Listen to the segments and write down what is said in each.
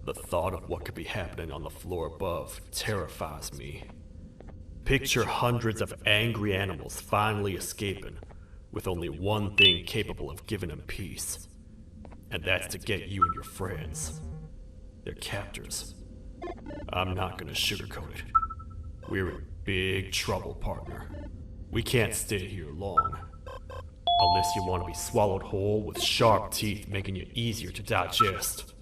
The thought of what could be happening on the floor above terrifies me. Picture hundreds of angry animals finally escaping, with only one thing capable of giving them peace. And that's to get you and your friends. Their captors. I'm not gonna sugarcoat it. We're in big trouble, partner. We can't stay here long. Unless you want to be swallowed whole with sharp teeth making you easier to digest.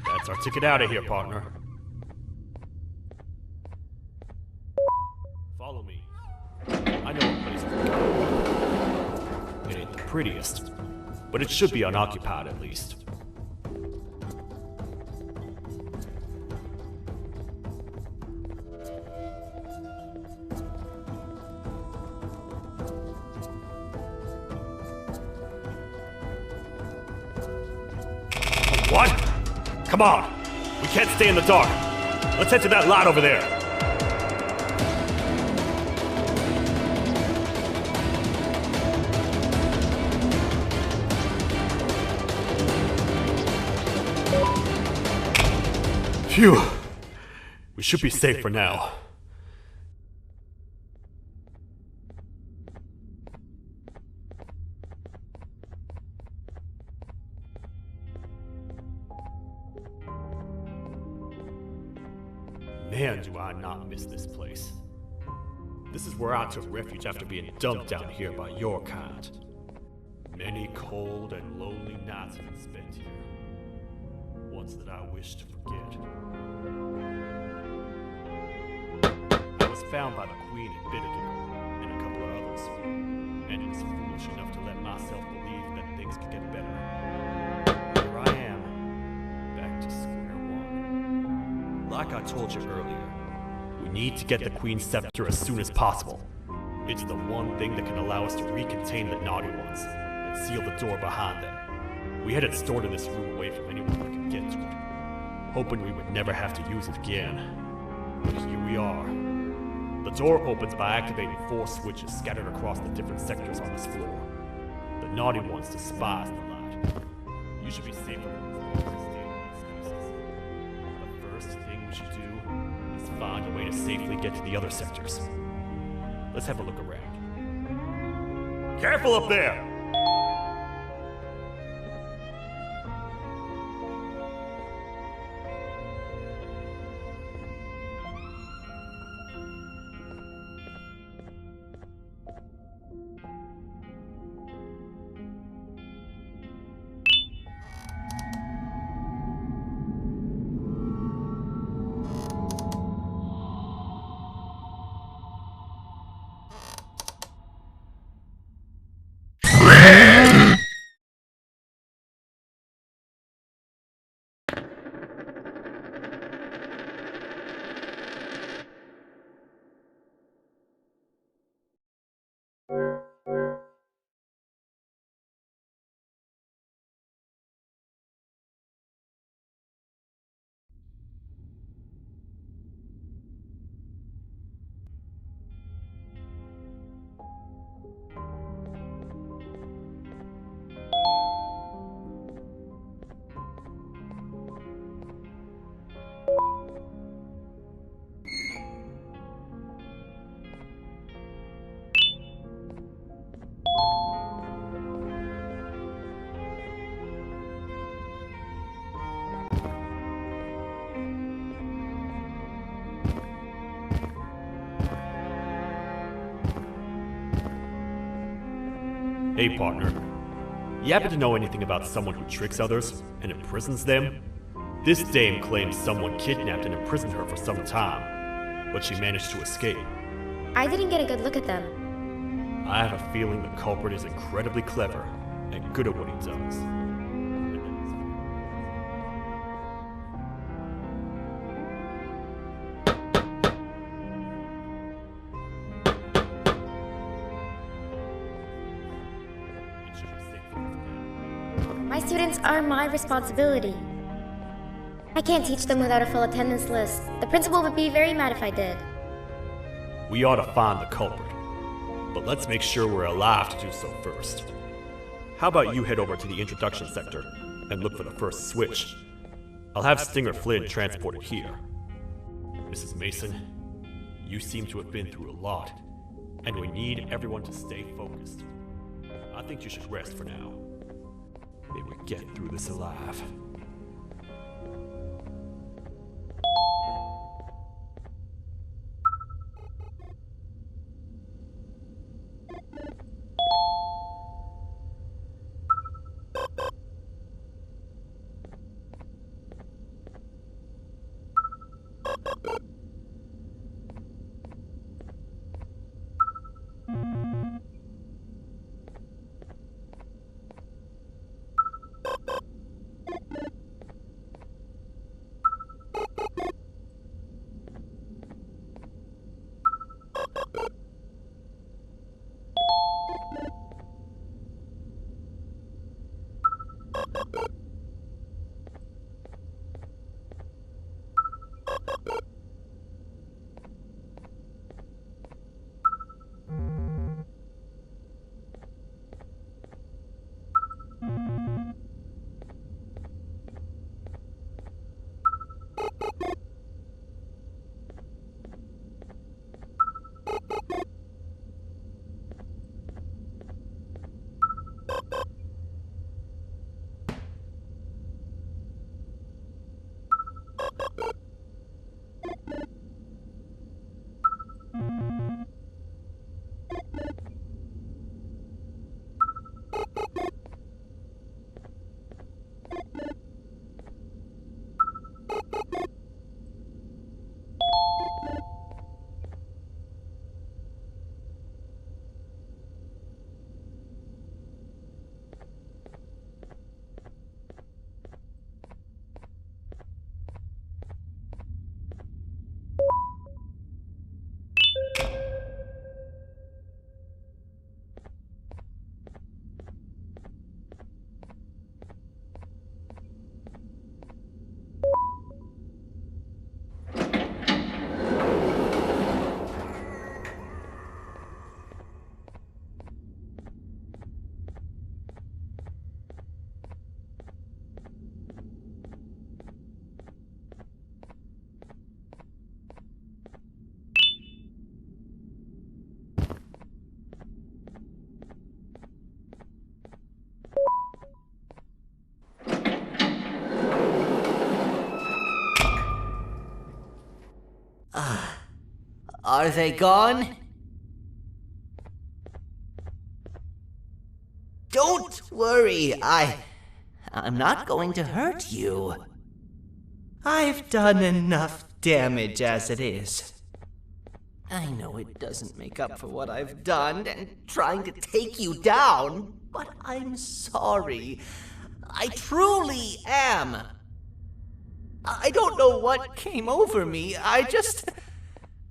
That's our ticket out of here, partner. Follow me. I know a place we're going. It ain't the prettiest, but it should be unoccupied at least. What? Come on! We can't stay in the dark! Let's head to that lot over there! Phew! We should be safe for now. Man, do I not miss this place. This is where I took refuge after being dumped down here by your kind. Many cold and lonely nights have been spent here. Ones that I wish to forget. I was found by the Queen at Biddegate and a couple of others, and it is foolish enough to let myself believe that things could get better. Here I am, back to square one. Like I told you earlier, we need to get the Queen's scepter as soon as possible. It's the one thing that can allow us to recontain the naughty ones and seal the door behind them. We had it stored in this room away from anyone that could get to it, hoping we would never have to use it again. But here we are. The door opens by activating 4 switches scattered across the different sectors on this floor. The naughty ones despise the light. You should be safer from staying in these spaces. The first thing we should do is find a way to safely get to the other sectors. Let's have a look around. Careful up there! Hey partner, you happen to know anything about someone who tricks others and imprisons them? This dame claims someone kidnapped and imprisoned her for some time, but she managed to escape. I didn't get a good look at them. I have a feeling the culprit is incredibly clever and good at what he does. My students are my responsibility. I can't teach them without a full attendance list. The principal would be very mad if I did. We ought to find the culprit, but let's make sure we're alive to do so first. How about you head over to the introduction sector and look for the first switch? I'll have Stinger Flynn transported here. Mrs. Mason, you seem to have been through a lot, and we need everyone to stay focused. I think you should rest for now. May we get through this alive. Are they gone? Don't worry, I'm not going to hurt you. I've done enough damage as it is. I know it doesn't make up for what I've done and trying to take you down, but I'm sorry. I truly am. I don't know what came over me. I just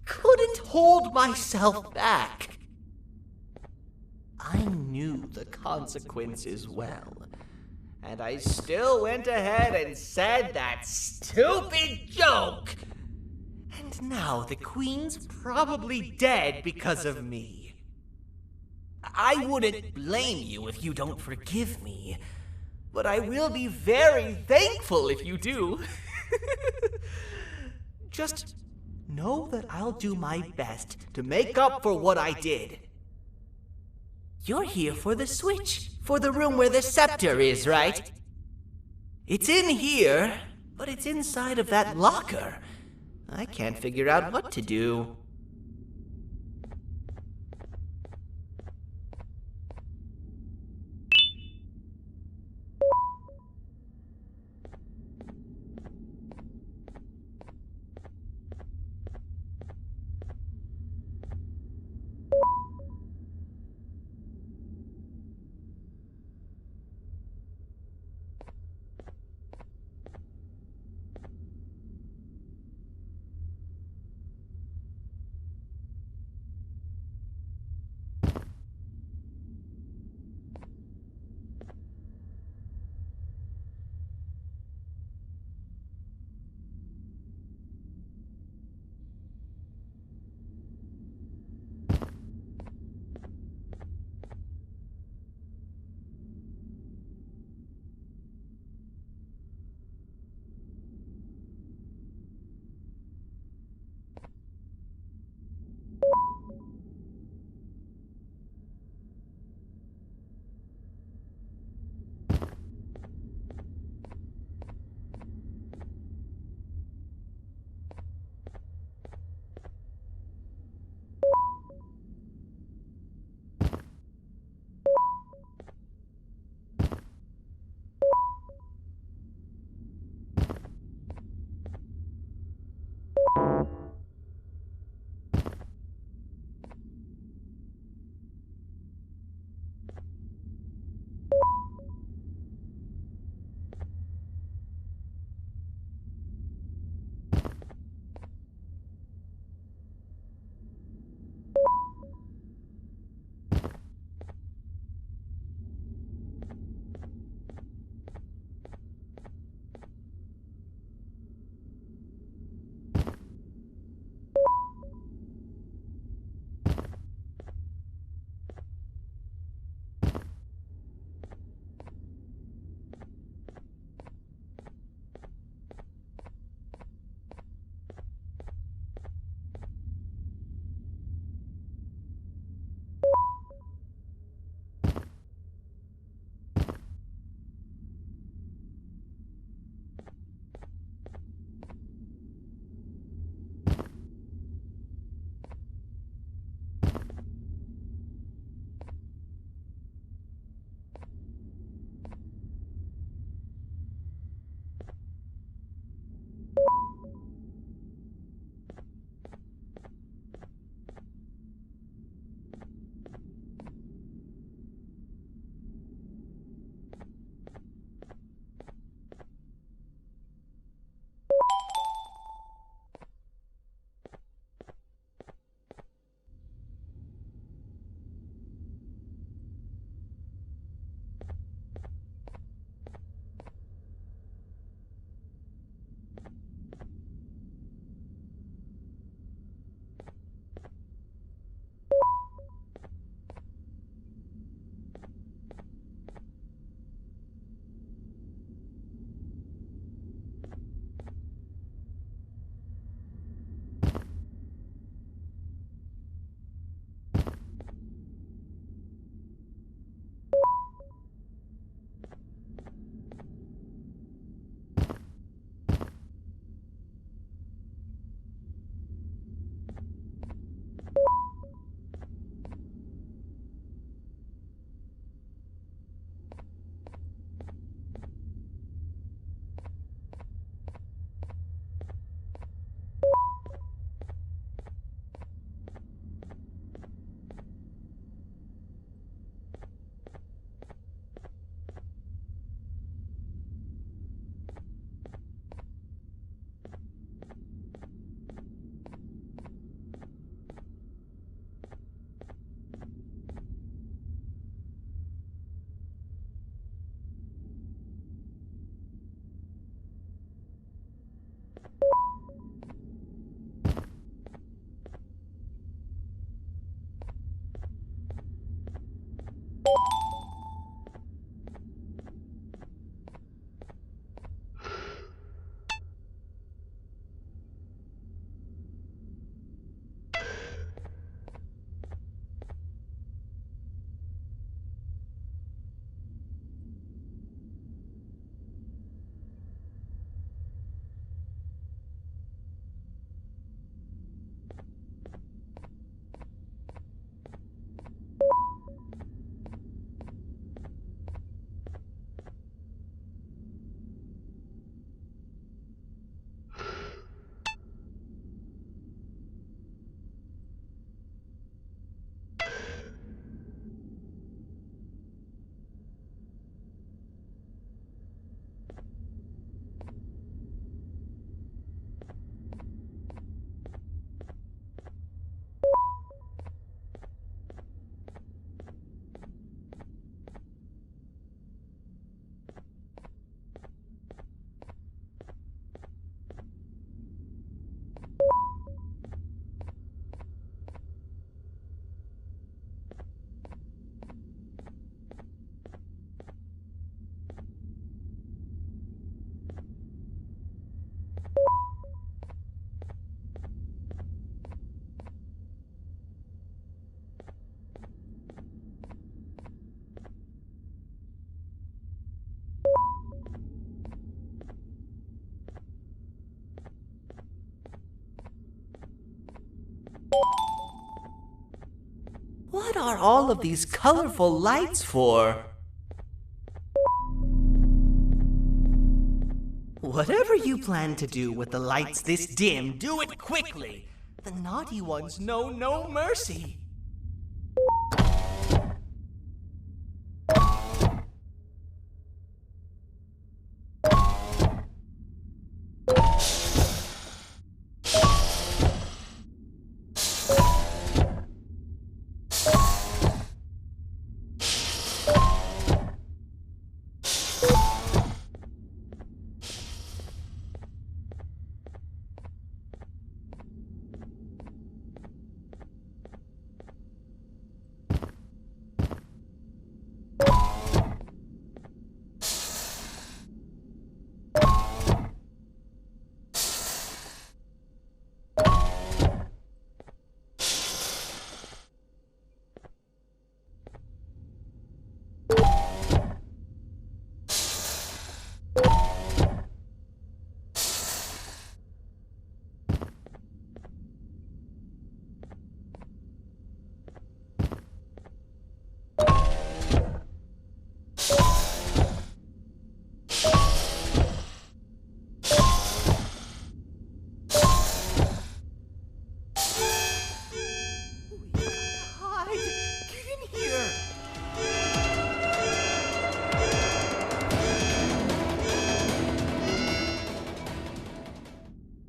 couldn't hold myself back. I knew the consequences well, and I still went ahead and said that stupid joke. And now the Queen's probably dead because of me. I wouldn't blame you if you don't forgive me, but I will be very thankful if you do. Just know that I'll do my best to make up for what I did. You're here for the switch, for the room where the scepter is, right? It's in here, but it's inside of that locker. I can't figure out what to do. What are all of these colorful lights for? Whatever you plan to do with the lights this dim, do it quickly. The naughty ones know no mercy.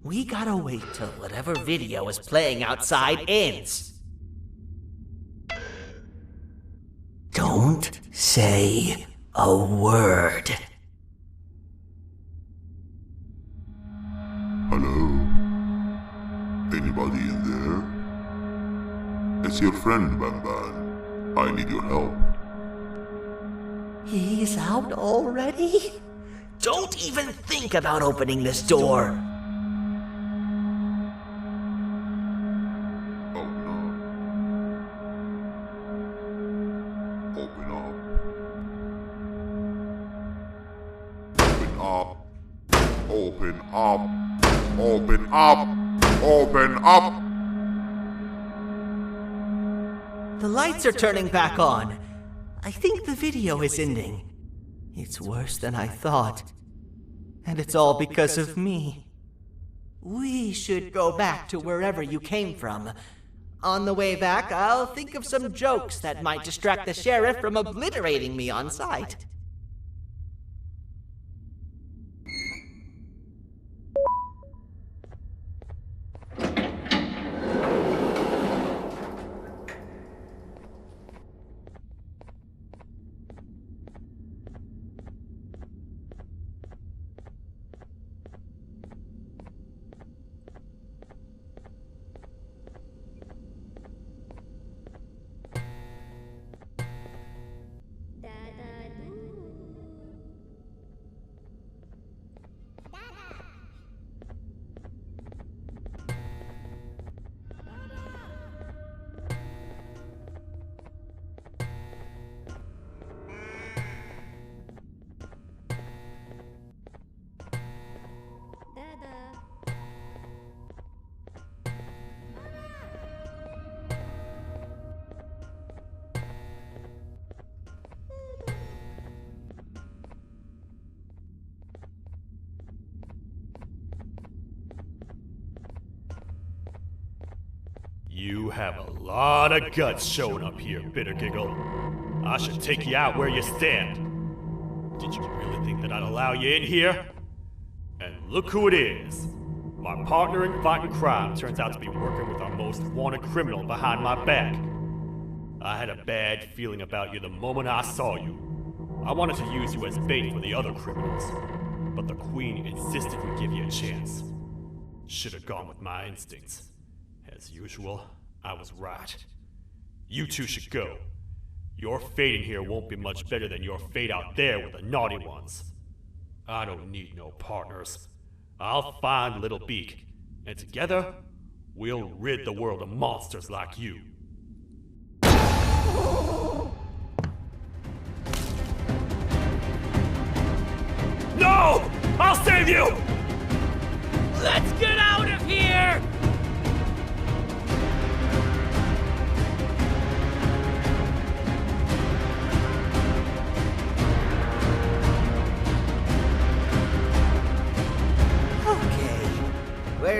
We gotta wait till whatever video is playing outside ends. Don't say a word. Hello? Anybody in there? It's your friend, BANBAN. I need your help. He's out already? Don't even think about opening this door. Oh no. Open up. Open up. Open up. Open up. Open up. The lights are turning back on. I think the video is ending. It's worse than I thought. And it's all because of me. We should go back to wherever you came from. On the way back, I'll think of some jokes that might distract the sheriff from obliterating me on sight. You have a lot of guts showing up here, Bitter Giggle. I should take you out where you stand. Did you really think that I'd allow you in here? And look who it is. My partner in fighting crime turns out to be working with our most wanted criminal behind my back. I had a bad feeling about you the moment I saw you. I wanted to use you as bait for the other criminals, but the Queen insisted we give you a chance. Should have gone with my instincts. As usual, I was right. You two should go. Your fate in here won't be much better than your fate out there with the naughty ones. I don't need no partners. I'll find Little Beak, and together, we'll rid the world of monsters like you. No! I'll save you! Let's get out of here!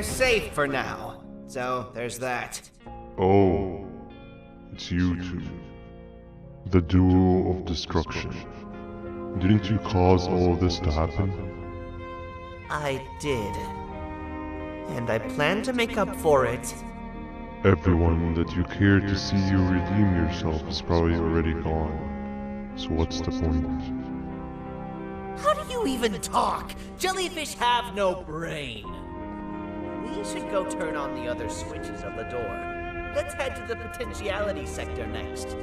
We're safe for now. So, there's that. Oh, it's you two. The duo of destruction. Didn't you cause all of this to happen? I did. And I plan to make up for it. Everyone that you cared to see you redeem yourself is probably already gone. So what's the point? How do you even talk? Jellyfish have no brain. We should go turn on the other switches of the door. Let's head to the potentiality sector next.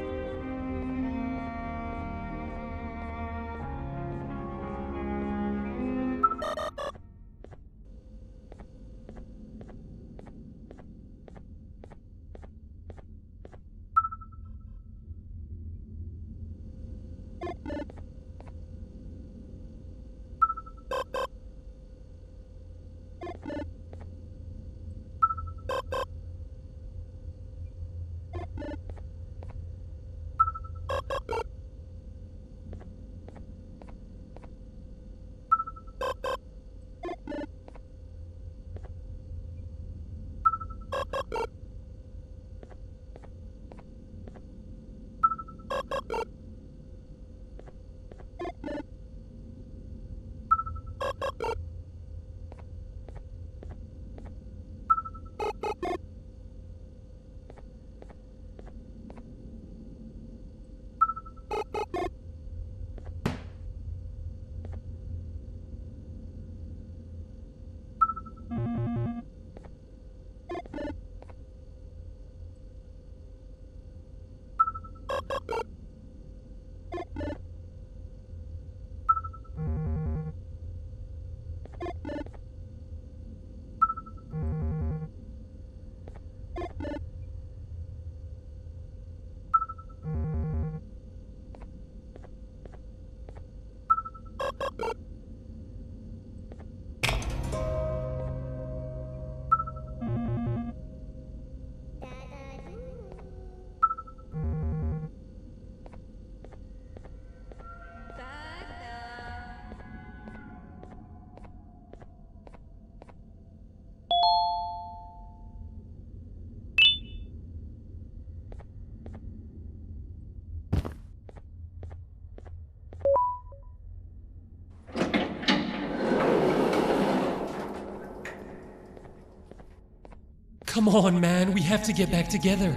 Come on, man, we have to get back together.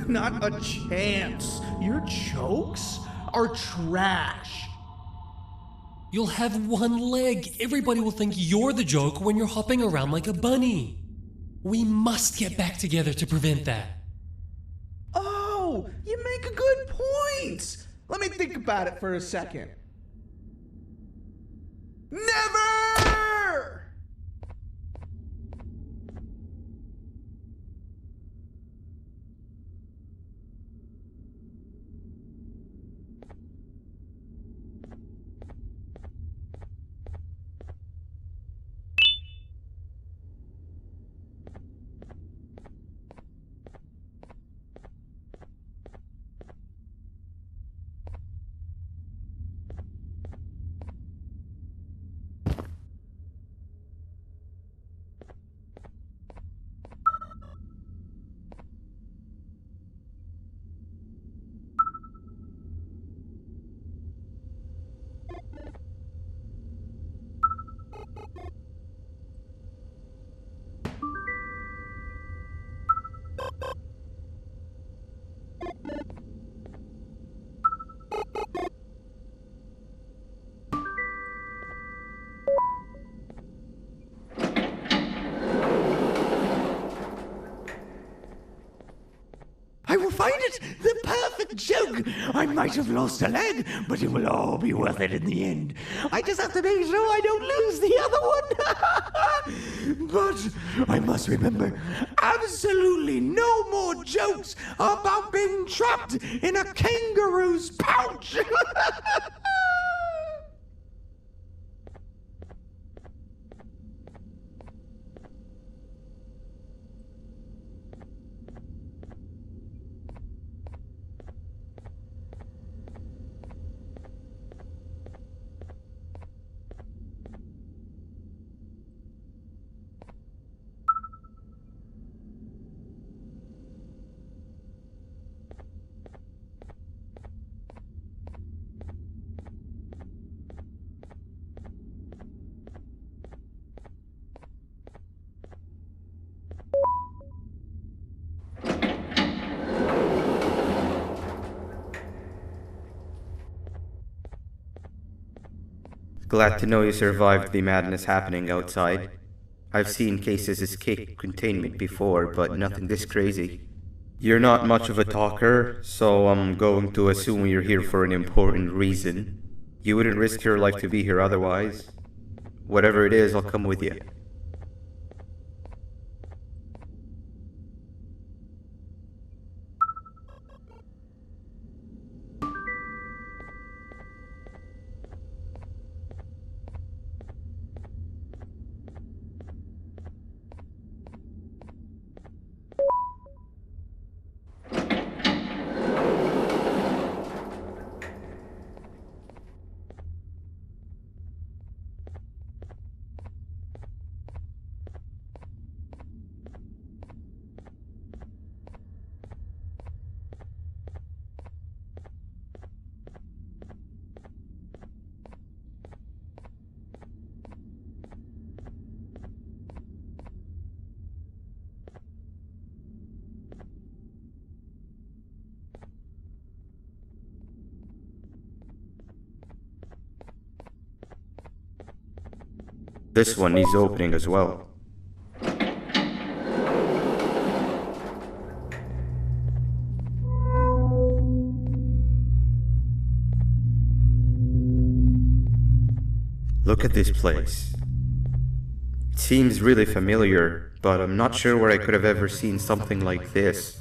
Not a chance. Your jokes are trash. You'll have one leg. Everybody will think you're the joke when you're hopping around like a bunny. We must get back together to prevent that. Oh, you make a good point. Let me think about it for a second. Never! I will find it! The perfect joke! I might have lost a leg, but it will all be worth it in the end. I just have to make sure I don't lose the other one! But I must remember, absolutely no more jokes about being trapped in a kangaroo's pouch! Glad to know you survived the madness happening outside. I've seen cases escape containment before, but nothing this crazy. You're not much of a talker, so I'm going to assume you're here for an important reason. You wouldn't risk your life to be here otherwise. Whatever it is, I'll come with you. This one needs opening as well. Look at this place. It seems really familiar, but I'm not sure where I could have ever seen something like this.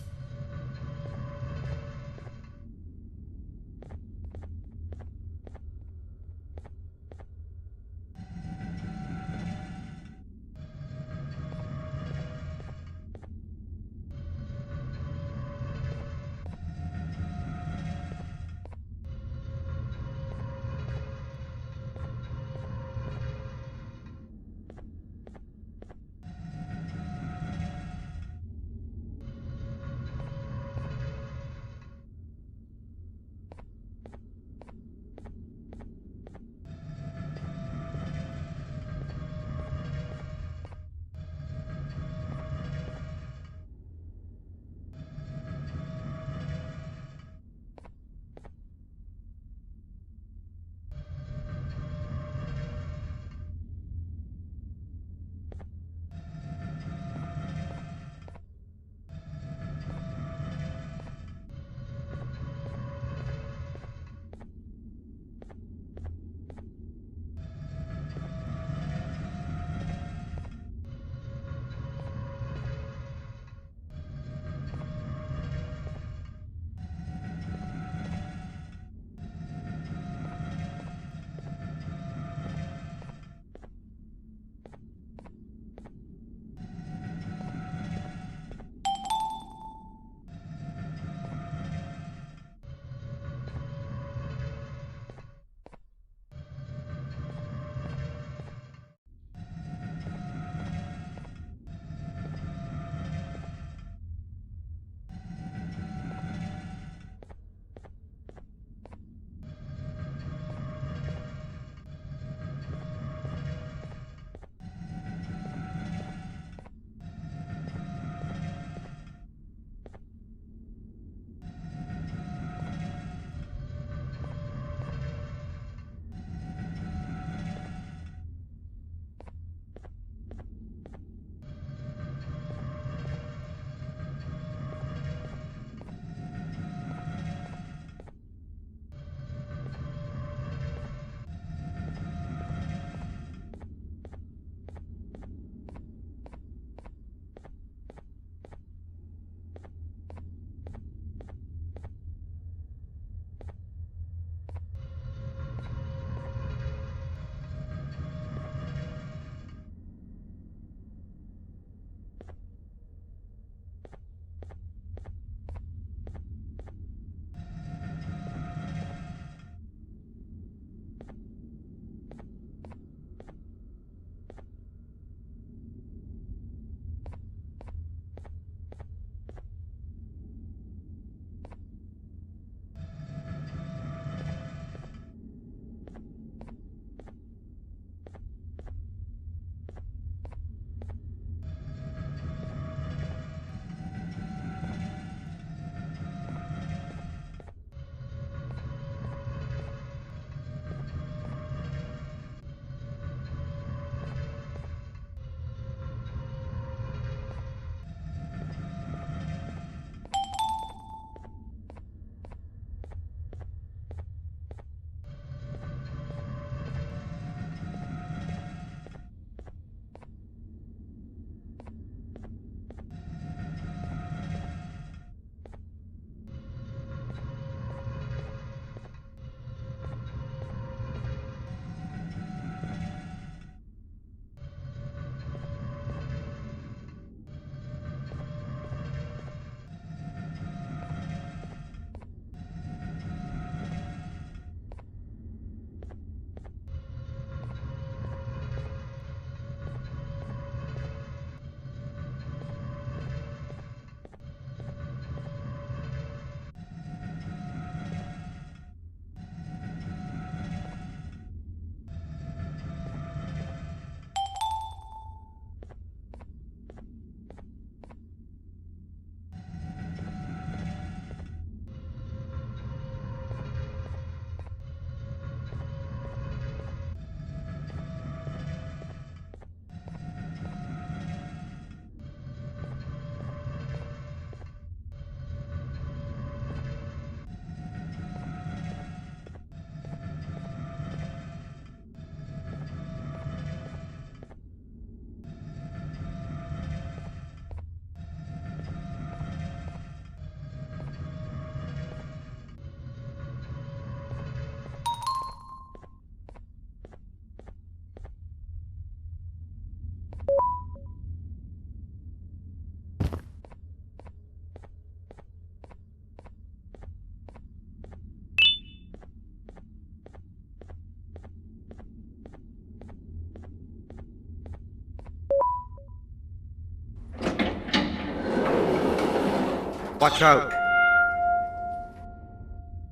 Watch out!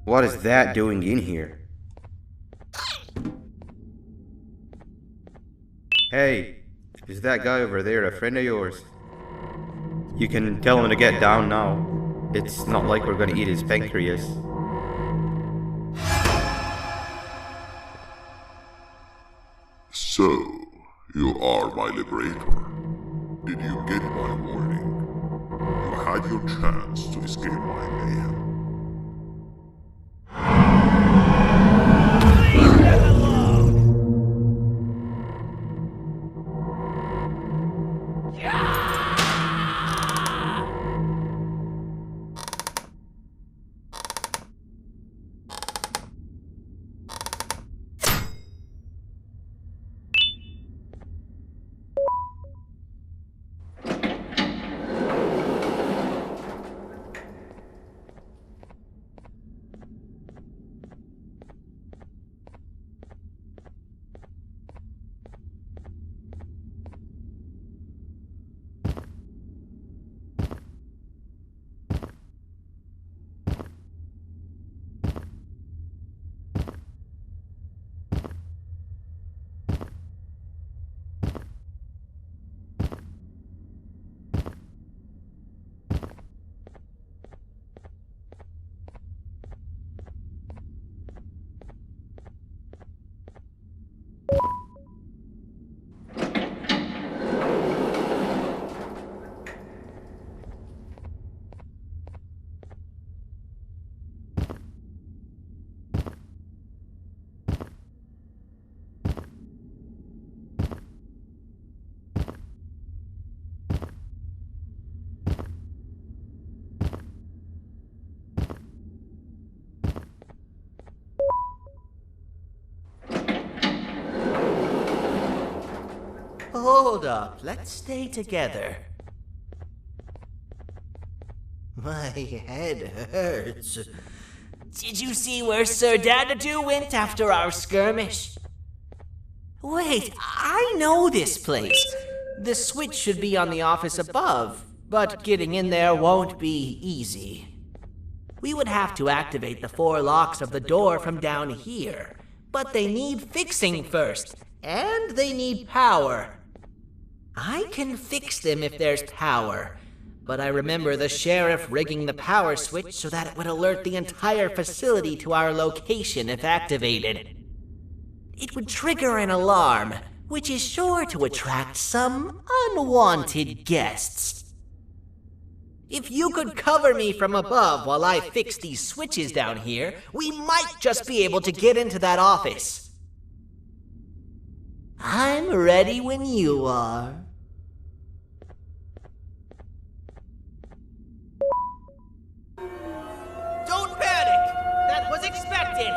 What is that doing in here? Hey, is that guy over there a friend of yours? You can tell him to get down now. It's not like we're gonna eat his pancreas. So, you are my liberator. Did you get my warning? You had your chance to escape my mayhem. Hold up, let's stay together. My head hurts. Did you see where Sir Dadadoo went after our skirmish? Wait, I know this place. The switch should be on the office above, but getting in there won't be easy. We would have to activate the 4 locks of the door from down here, but they need fixing first, and they need power. I can fix them if there's power, but I remember the sheriff rigging the power switch so that it would alert the entire facility to our location if activated. It would trigger an alarm, which is sure to attract some unwanted guests. If you could cover me from above while I fix these switches down here, we might just be able to get into that office. I'm ready when you are. Don't panic! That was expected!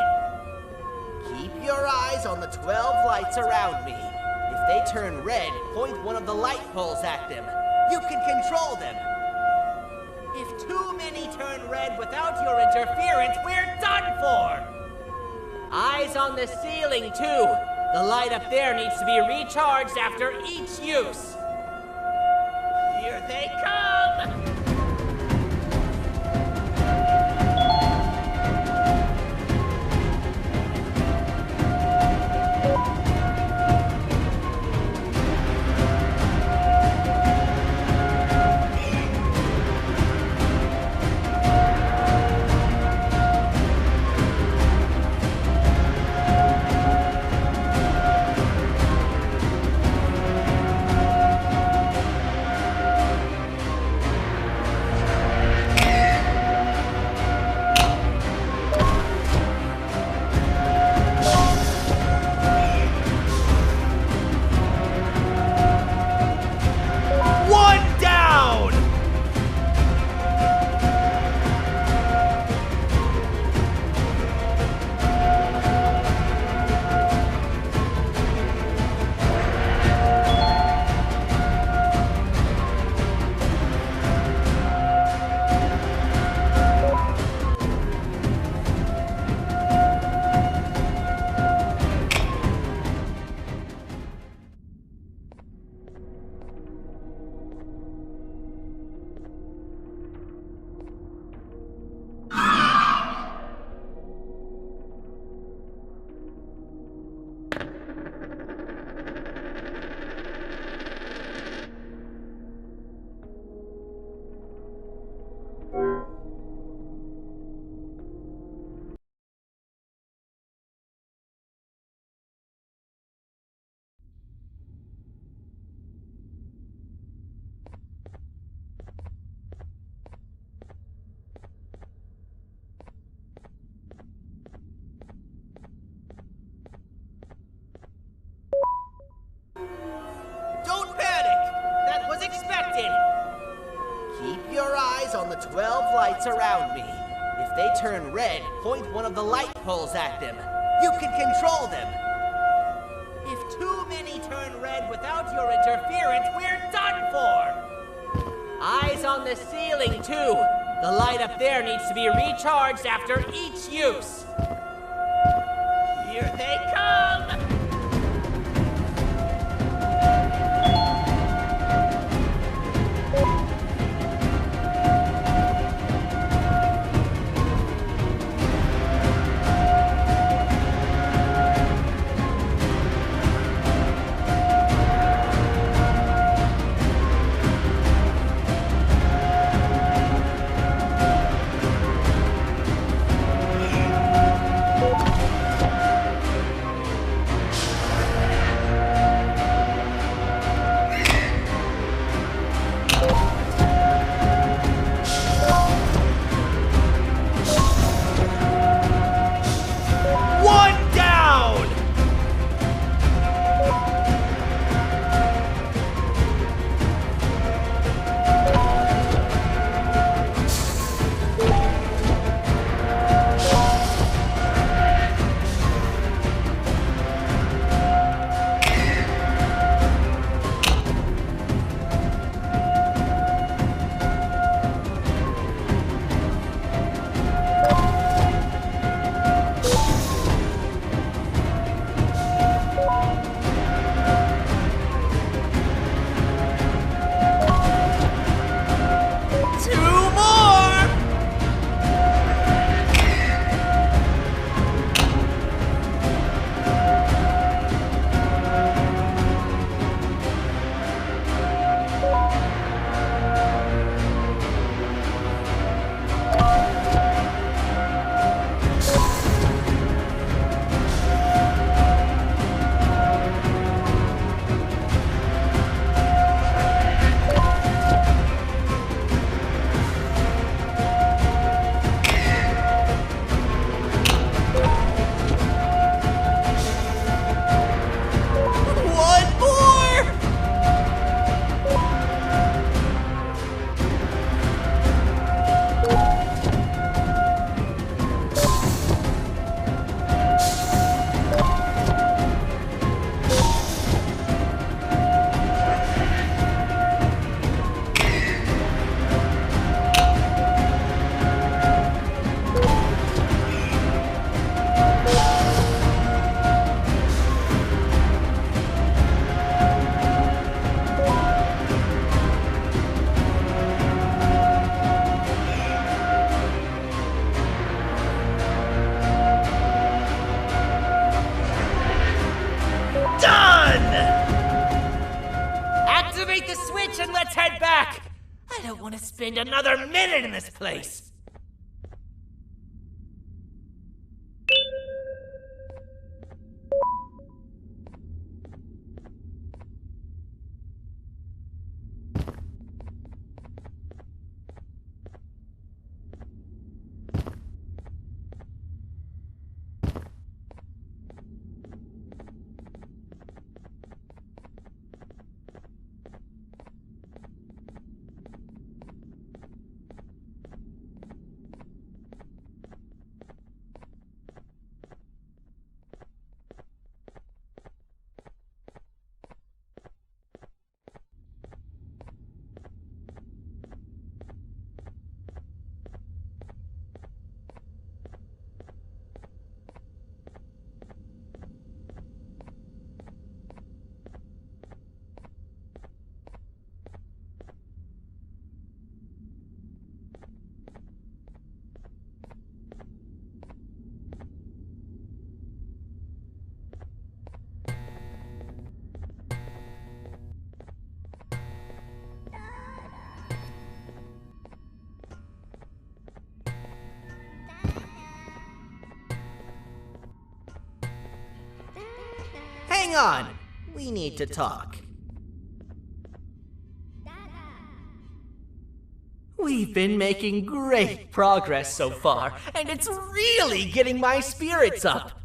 Keep your eyes on the 12 lights around me. If they turn red, point one of the light poles at them. You can control them. If too many turn red without your interference, we're done for! Eyes on the ceiling, too. The light up there needs to be recharged after each use. Here they come! eyes on the 12 lights around me. If they turn red, point one of the light poles at them. You can control them. If too many turn red without your interference, we're done for! Eyes on the ceiling, too. The light up there needs to be recharged after each use. Here they come! And let's head back! I don't want to spend another minute in this place! Hang on! We need to talk. We've been making great progress so far, and it's really getting my spirits up.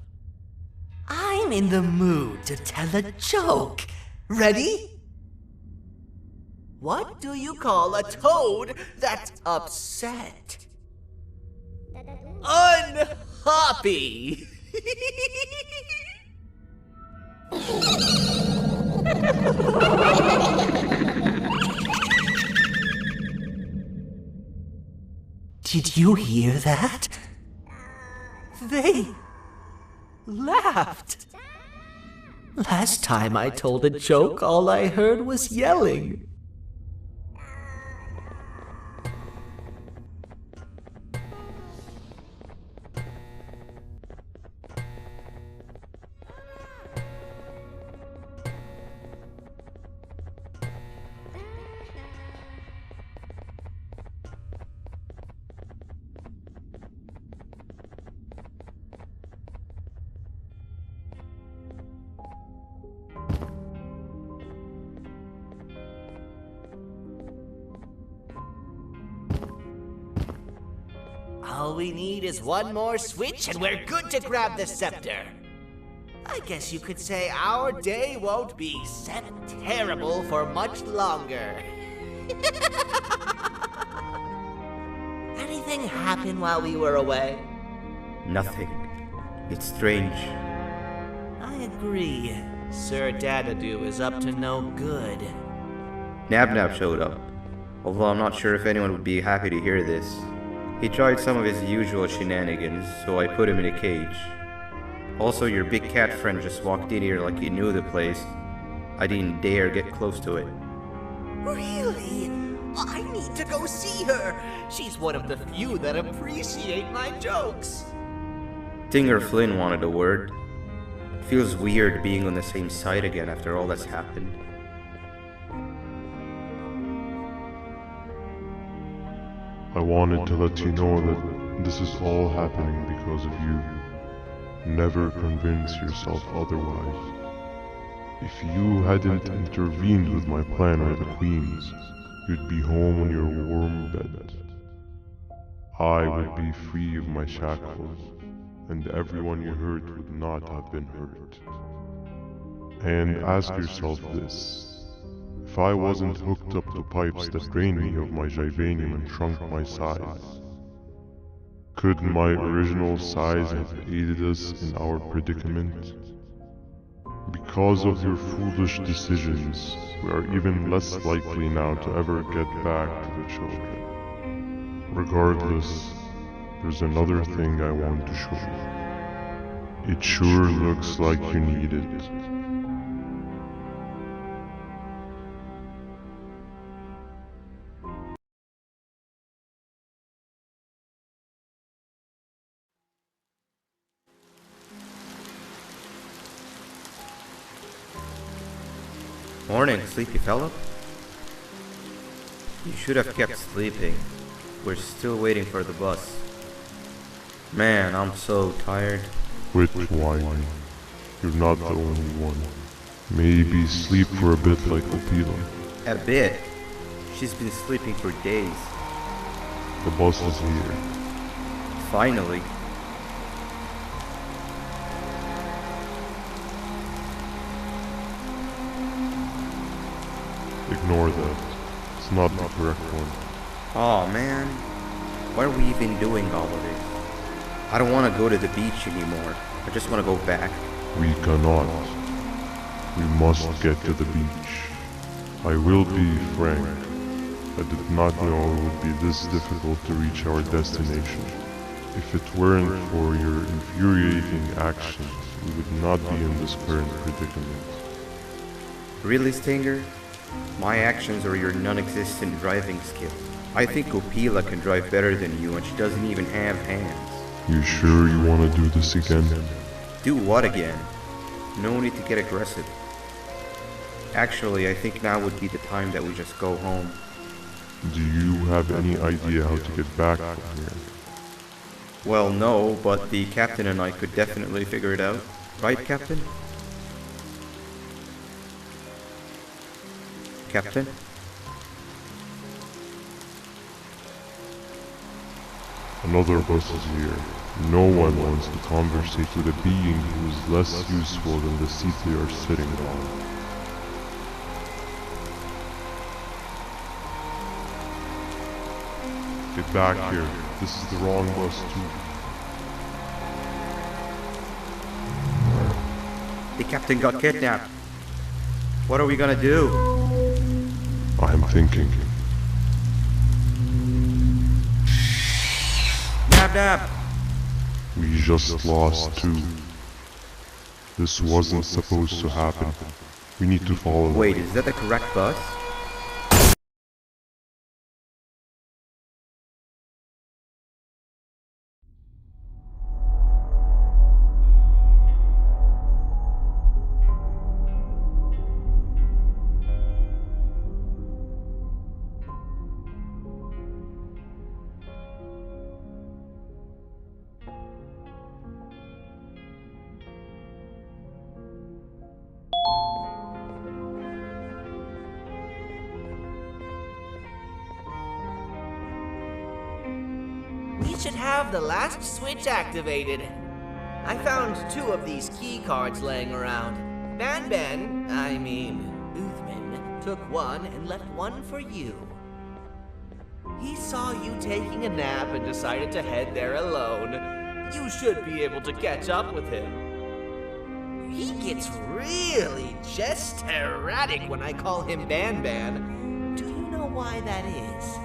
I'm in the mood to tell a joke. Ready? What do you call a toad that's upset? Unhappy! Did you hear that? They laughed. Last time I told a joke, all I heard was yelling. All we need is one more switch and we're good to grab the scepter. I guess you could say our day won't be terrible for much longer. Anything happen while we were away? Nothing. It's strange. I agree. Sir Dadadoo is up to no good. Nab showed up, although I'm not sure if anyone would be happy to hear this. He tried some of his usual shenanigans, so I put him in a cage. Also, your big cat friend just walked in here like he knew the place. I didn't dare get close to it. Really? I need to go see her. She's one of the few that appreciate my jokes. Dinger Flynn wanted a word. Feels weird being on the same side again after all that's happened. I wanted to let you know that this is all happening because of you. Never convince yourself otherwise. If you hadn't intervened with my plan or the Queen's, you'd be home on your warm bed. I would be free of my shackles, and everyone you hurt would not have been hurt. And ask yourself this. If I wasn't hooked up to pipes that drained me of my Givanium and shrunk my size, could my original size have aided us in our predicament? Because of your foolish decisions, we are even less likely now to ever get back to the children. Regardless, there's another thing I want to show you. It sure looks like you need it. Morning, sleepy fella. You should have kept sleeping. We're still waiting for the bus. Man, I'm so tired. Quit whining. You're not the only one. Maybe sleep for a bit like Opila. A bit? She's been sleeping for days. The bus is here. Finally. Ignore that. It's not the correct one. Aw, man. Why are we even doing all of this? I don't want to go to the beach anymore. I just want to go back. We cannot. We must get to the beach. I will be frank. I did not know it would be this difficult to reach our destination. If it weren't for your infuriating actions, we would not be in this current predicament. Really, Stinger? My actions are your non-existent driving skills. I think Opila can drive better than you and she doesn't even have hands. You sure you want to do this again? Do what again? No need to get aggressive. Actually, I think now would be the time that we just go home. Do you have any idea how to get back from here? Well, no, but the captain and I could definitely figure it out. Right, Captain? Captain? Another bus is here. No one wants to conversate with a being who is less useful than the seat they are sitting on. Get back here. This is the wrong bus too. The captain got kidnapped. What are we gonna do? I'm thinking. Nab nab! We just lost two. This wasn't supposed to happen. We need to follow them. Wait, is that the correct bus? We should have the last switch activated. I found 2 of these key cards laying around. Uthman, took one and left one for you. He saw you taking a nap and decided to head there alone. You should be able to catch up with him. He gets really just erratic when I call him BANBAN. Do you know why that is?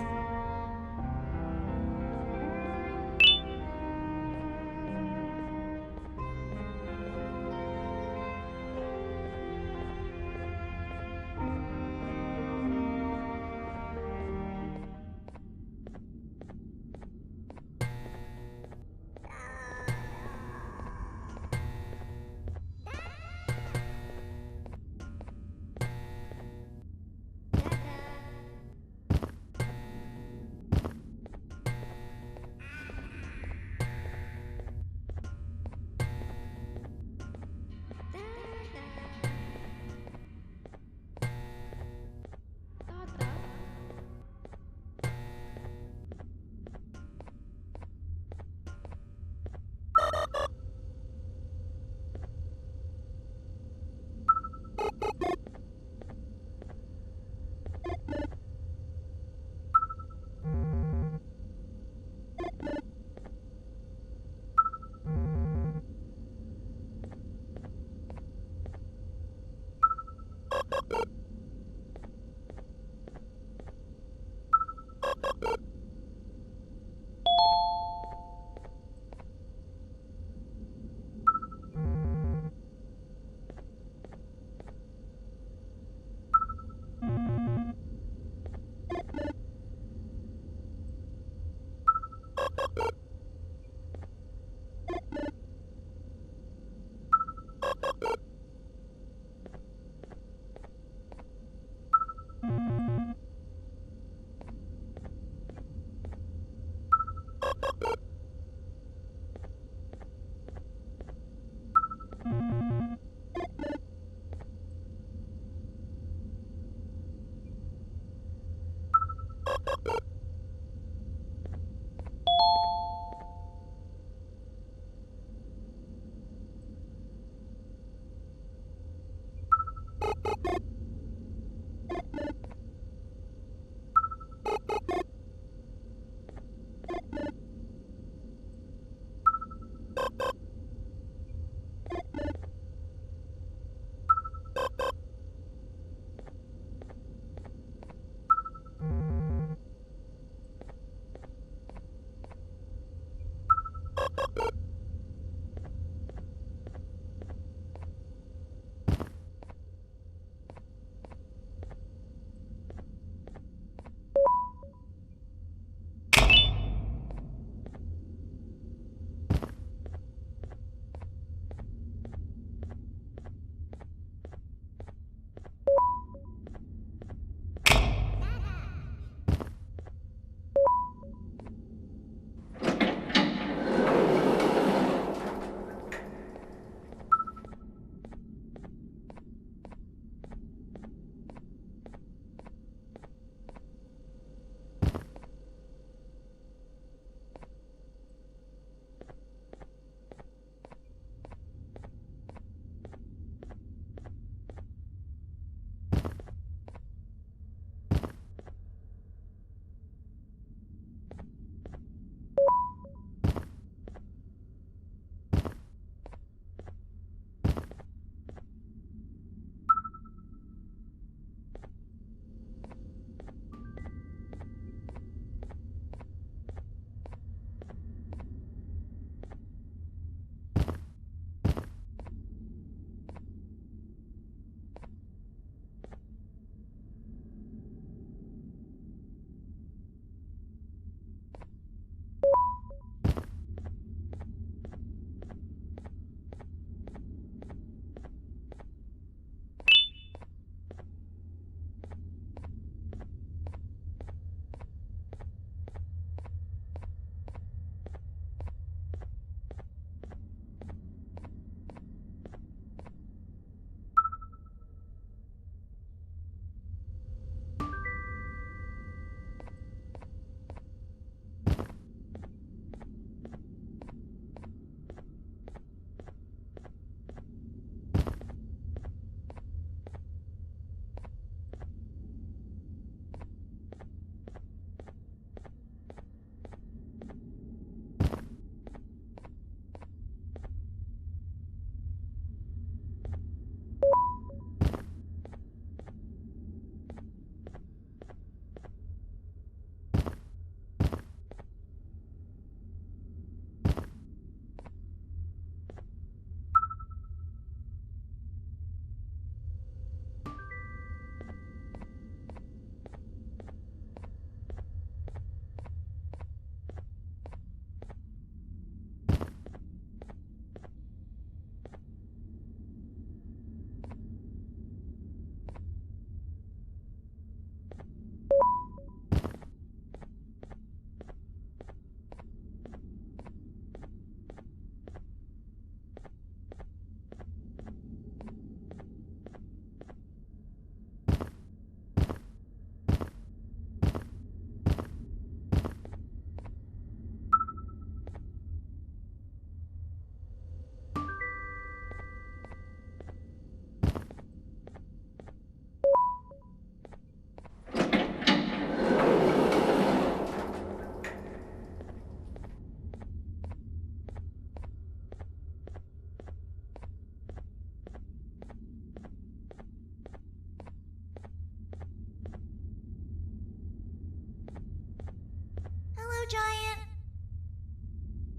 Giant?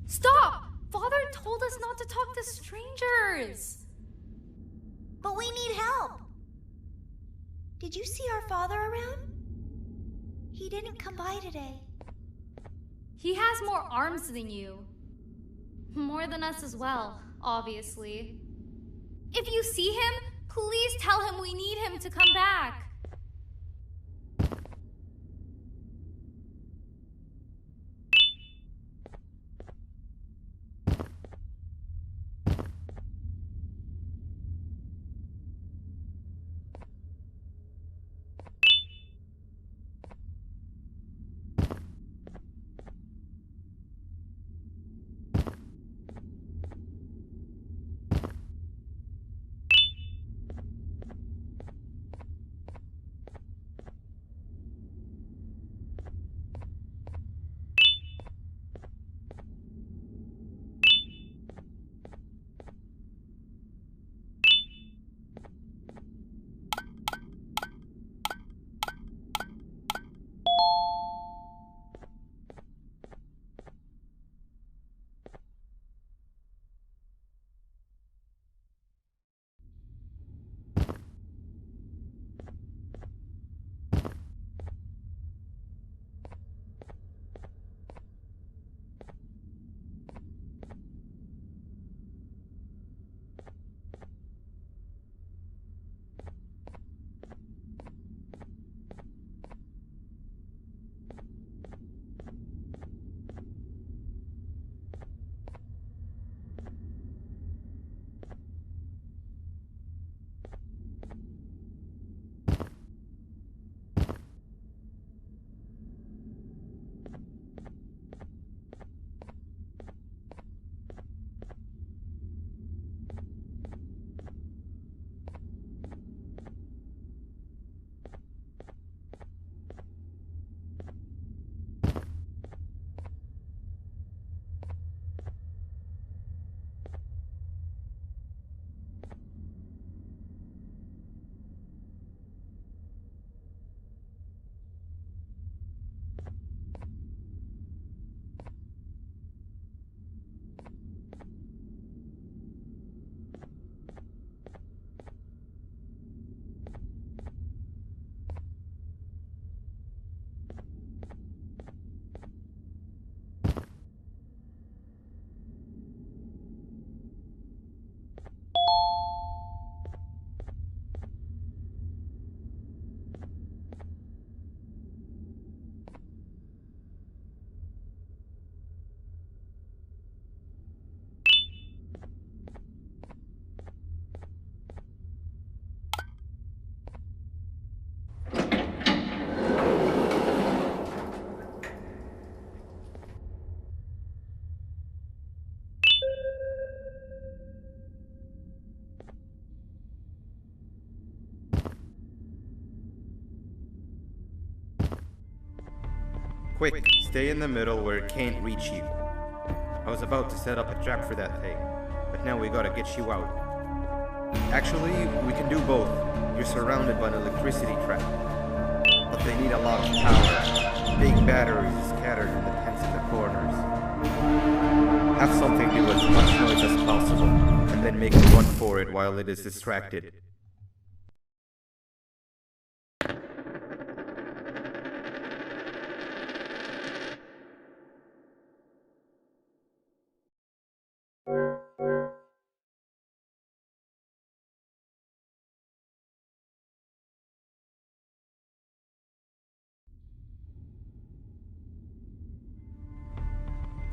Stop! Father told us not to talk to strangers! But we need help. Did you see our father around? He didn't come by today. He has more arms than you. More than us as well, obviously. If you see him, please tell him we need him to come back. Quick, stay in the middle where it can't reach you. I was about to set up a trap for that thing, but now we gotta get you out. Actually, we can do both. You're surrounded by an electricity trap, but they need a lot of power. Big batteries scattered in the pens of the corners. Have something do as much noise as possible, and then make a run for it while it is distracted.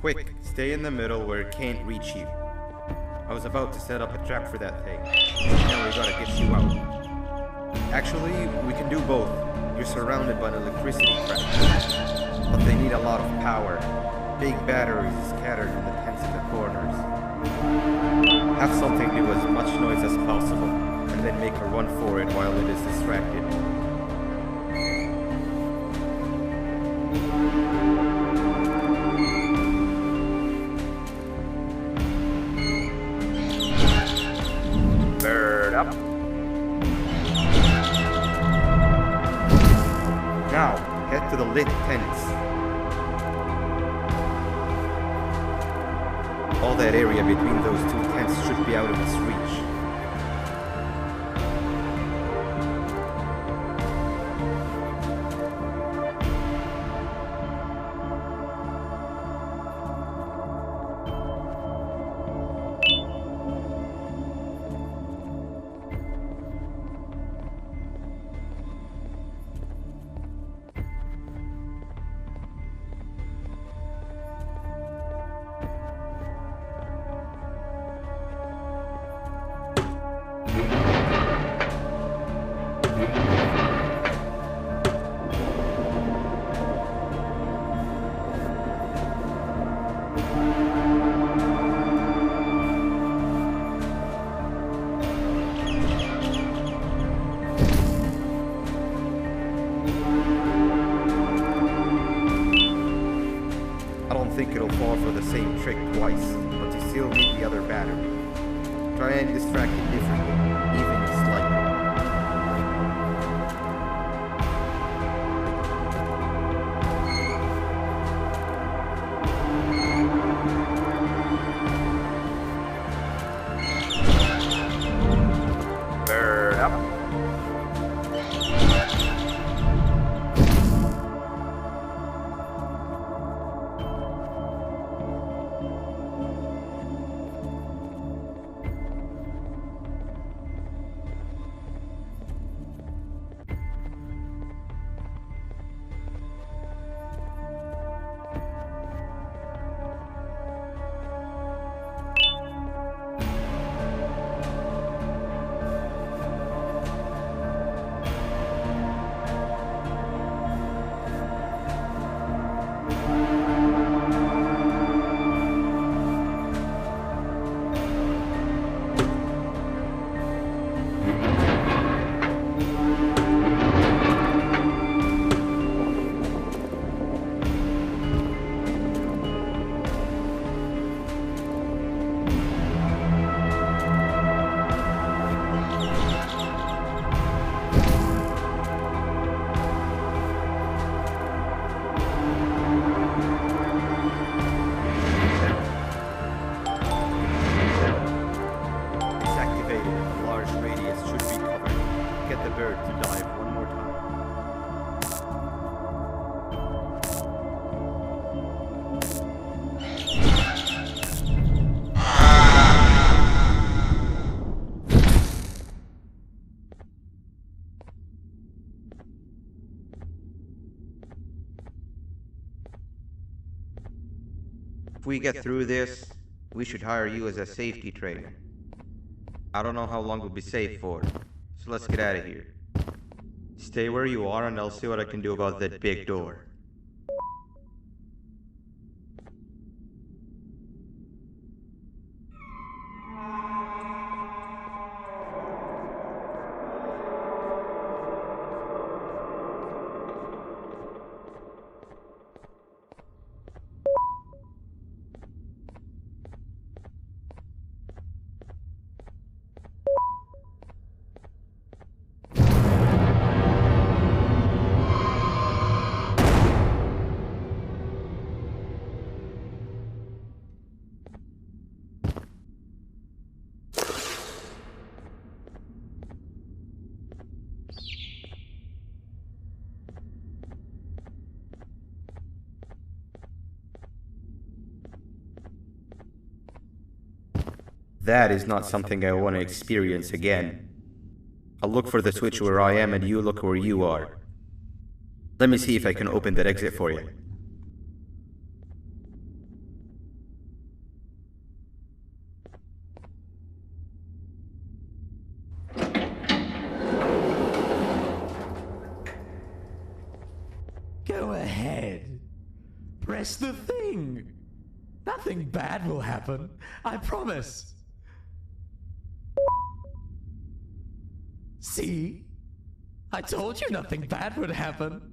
Quick, stay in the middle where it can't reach you. I was about to set up a trap for that thing, but now we gotta get you out. Actually, we can do both. You're surrounded by an electricity trap, but they need a lot of power. Big batteries scattered in the pens of the corners. Have something do as much noise as possible, and then make a run for it while it is distracted. Bird up. Now, head to the lit tents. All that area between those two tents should be out of its reach. I don't think it'll fall for the same trick twice, but you still need the other battery. Try and distract it differently, even slightly. Burn up. If we get through this, we should hire you as a safety trainer. I don't know how long we'll be safe for, so let's get out of here. Stay where you are and I'll see what I can do about that big door. That is not something I want to experience again. I'll look for the switch where I am and you look where you are. Let me see if I can open that exit for you. Go ahead. Press the thing. Nothing bad will happen. I promise. See? I told you nothing bad would happen.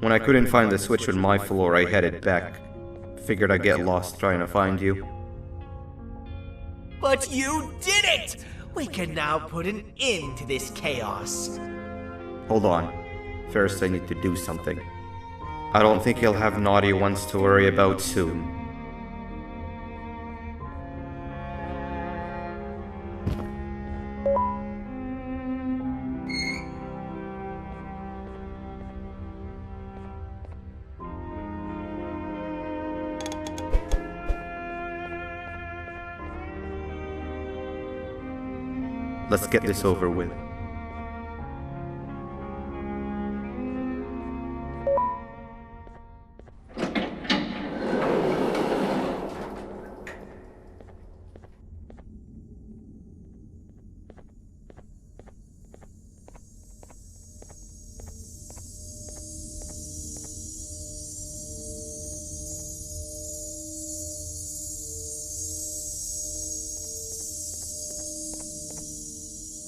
When I couldn't find the switch on my floor, I headed back. Figured I'd get lost trying to find you. But you did it! We can now put an end to this chaos. Hold on. First I need to do something. I don't think he'll have naughty ones to worry about soon. Let's get this over with.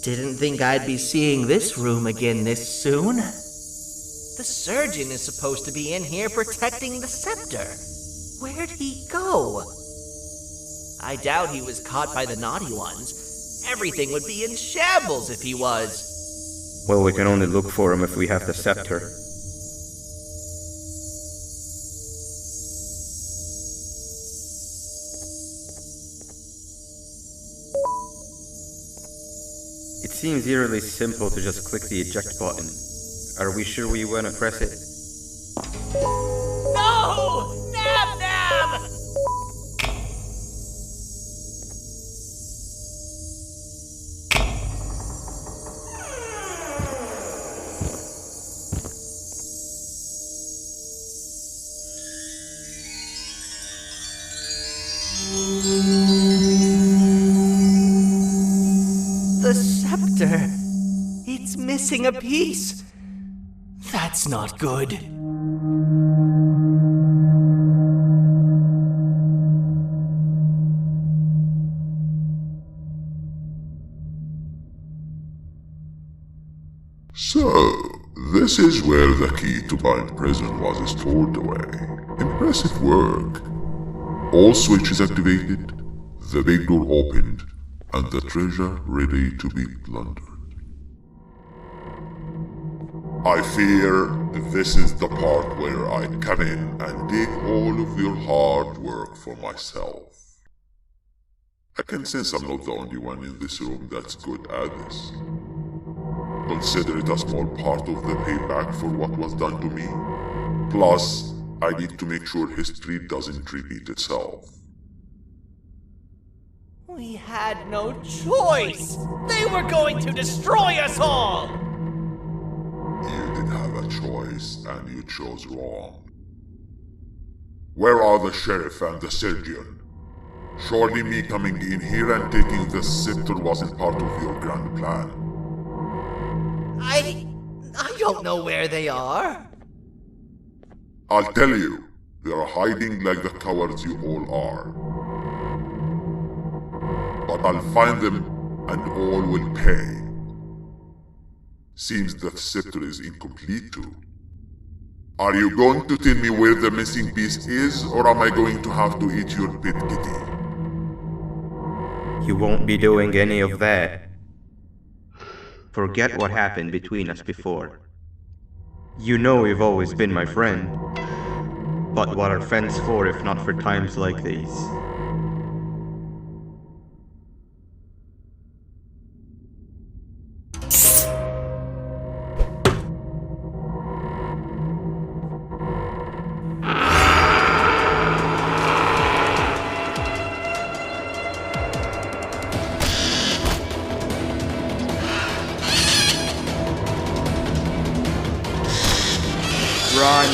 Didn't think I'd be seeing this room again this soon. The surgeon is supposed to be in here protecting the scepter. Where'd he go? I doubt he was caught by the naughty ones. Everything would be in shambles if he was. Well, we can only look for him if we have the scepter. seems eerily simple to just click the eject button. Are we sure we want to press it? No! Nab Nab! The scepter. It's missing a piece. That's not good. So, this is where the key to Bind Prison was stored away. Impressive work. All switches activated, the big door opened, and the treasure ready to be plundered. I fear this is the part where I come in and take all of your hard work for myself. I can sense I'm not the only one in this room that's good at this. Consider it a small part of the payback for what was done to me. Plus, I need to make sure history doesn't repeat itself. We had no choice! They were going to destroy us all! You did have a choice, and you chose wrong. Where are the sheriff and the surgeon? Surely me coming in here and taking the scepter wasn't part of your grand plan. I don't know where they are. I'll tell you, they're hiding like the cowards you all are. But I'll find them, and all will pay. Seems the scepter is incomplete too. Are you going to tell me where the missing piece is, or am I going to have to eat your pet kitty? You won't be doing any of that. Forget what happened between us before. You know you've always been my friend. But what are friends for if not for times like these? Run!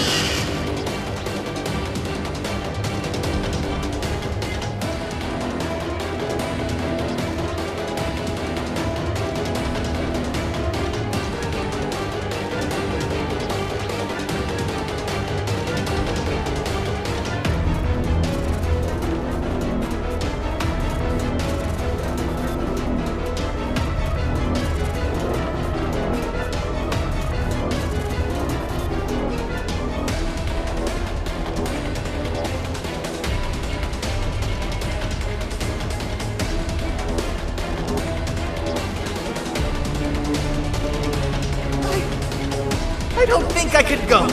I don't think I could go.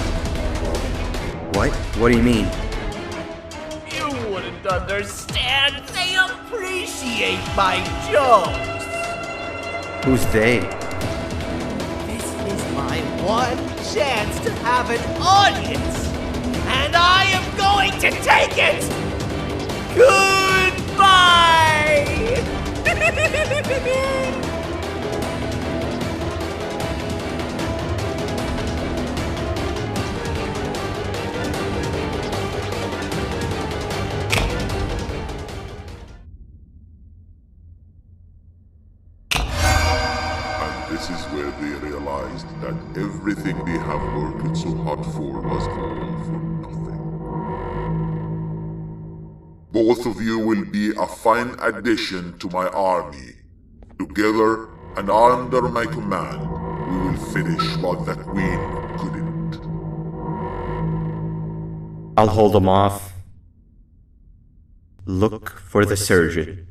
What? What do you mean? You wouldn't understand. They appreciate my jokes. Who's they? This is my one chance to have an audience. And I am going to take it. Goodbye. This is where they realized that everything they have worked so hard for was all for nothing. Both of you will be a fine addition to my army. Together and under my command, we will finish what the Queen couldn't. I'll hold them off. Look for the surgeon.